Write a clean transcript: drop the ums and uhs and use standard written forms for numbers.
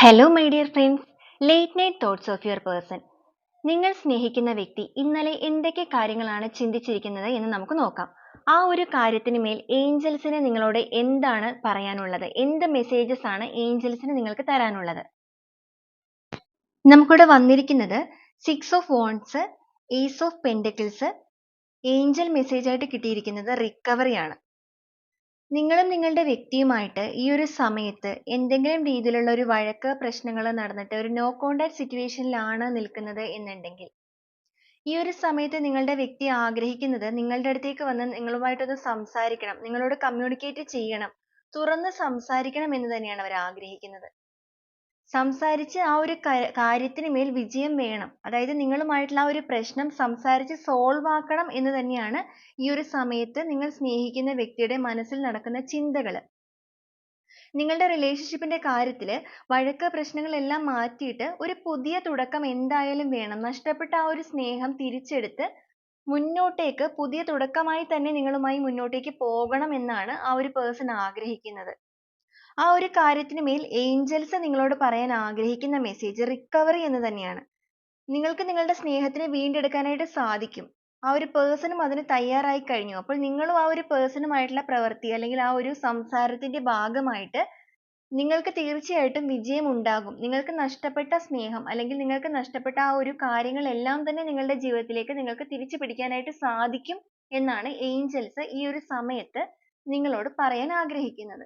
Hello my dear friends, late night thoughts of your person. നിങ്ങൾ സ്നേഹിക്കുന്ന വ്യക്തി ഇന്നലെ എന്തൊക്കെ കാര്യങ്ങളാണ് ചിന്തിച്ചിരിക്കുന്നത് എന്ന് നമുക്ക് നോക്കാം. ആ ഒരു കാര്യത്തിന് മേൽ ഏഞ്ചൽസിന് നിങ്ങളോട് എന്താണ് പറയാനുള്ളത്, എന്ത് മെസ്സേജസ് ആണ് ഏഞ്ചൽസിന് നിങ്ങൾക്ക് തരാനുള്ളത്? നമുക്കിവിടെ വന്നിരിക്കുന്നത് 6 of wands, ace of pentacles, angel message ആയിട്ട് കിട്ടിയിരിക്കുന്നത് റിക്കവറി ആണ്. നിങ്ങളും നിങ്ങളുടെ വ്യക്തിയുമായിട്ട് ഈ ഒരു സമയത്ത് എന്തെങ്കിലും രീതിയിലുള്ള ഒരു വഴക്ക് പ്രശ്നങ്ങൾ നടന്നിട്ട് ഒരു നോ കോണ്ടാക്ട് സിറ്റുവേഷനിലാണ് നിൽക്കുന്നത് എന്നുണ്ടെങ്കിൽ, ഈ ഒരു സമയത്ത് നിങ്ങളുടെ വ്യക്തി ആഗ്രഹിക്കുന്നത് നിങ്ങളുടെ അടുത്തേക്ക് വന്ന് നിങ്ങളുമായിട്ടൊന്ന് സംസാരിക്കണം, നിങ്ങളോട് കമ്മ്യൂണിക്കേറ്റ് ചെയ്യണം, തുറന്ന് സംസാരിക്കണം എന്ന് തന്നെയാണ് അവർ ആഗ്രഹിക്കുന്നത്. സംസാരിച്ച് ആ ഒരു കാര്യത്തിന് മേൽ വിജയം വേണം. അതായത് നിങ്ങളുമായിട്ടുള്ള ആ ഒരു പ്രശ്നം സംസാരിച്ച് സോൾവ് ആക്കണം എന്ന് തന്നെയാണ് ഈ ഒരു സമയത്ത് നിങ്ങൾ സ്നേഹിക്കുന്ന വ്യക്തിയുടെ മനസ്സിൽ നടക്കുന്ന ചിന്തകൾ. നിങ്ങളുടെ റിലേഷൻഷിപ്പിന്റെ കാര്യത്തിൽ വഴക്ക് പ്രശ്നങ്ങളെല്ലാം മാറ്റിയിട്ട് ഒരു പുതിയ തുടക്കം എന്തായാലും വേണം. നഷ്ടപ്പെട്ട ആ ഒരു സ്നേഹം തിരിച്ചെടുത്ത് മുന്നോട്ടേക്ക് പുതിയ തുടക്കമായി തന്നെ നിങ്ങളുമായി മുന്നോട്ടേക്ക് പോകണം എന്നാണ് ആ ഒരു പേഴ്സൺ ആഗ്രഹിക്കുന്നത്. ആ ഒരു കാര്യത്തിന് മേൽ ഏഞ്ചൽസ് നിങ്ങളോട് പറയാൻ ആഗ്രഹിക്കുന്ന മെസ്സേജ് റിക്കവറി എന്ന് തന്നെയാണ്. നിങ്ങൾക്ക് നിങ്ങളുടെ സ്നേഹത്തിനെ വീണ്ടെടുക്കാനായിട്ട് സാധിക്കും. ആ ഒരു പേഴ്സണും അതിന് തയ്യാറായി കഴിഞ്ഞു. അപ്പോൾ നിങ്ങളും ആ ഒരു പേഴ്സണുമായിട്ടുള്ള പ്രവൃത്തി അല്ലെങ്കിൽ ആ ഒരു സംസാരത്തിന്റെ ഭാഗമായിട്ട് നിങ്ങൾക്ക് തീർച്ചയായിട്ടും വിജയം ഉണ്ടാകും. നിങ്ങൾക്ക് നഷ്ടപ്പെട്ട സ്നേഹം അല്ലെങ്കിൽ നിങ്ങൾക്ക് നഷ്ടപ്പെട്ട ആ ഒരു കാര്യങ്ങളെല്ലാം തന്നെ നിങ്ങളുടെ ജീവിതത്തിലേക്ക് നിങ്ങൾക്ക് തിരിച്ചു പിടിക്കാനായിട്ട് സാധിക്കും എന്നാണ് ഏഞ്ചൽസ് ഈ ഒരു സമയത്ത് നിങ്ങളോട് പറയാൻ ആഗ്രഹിക്കുന്നത്.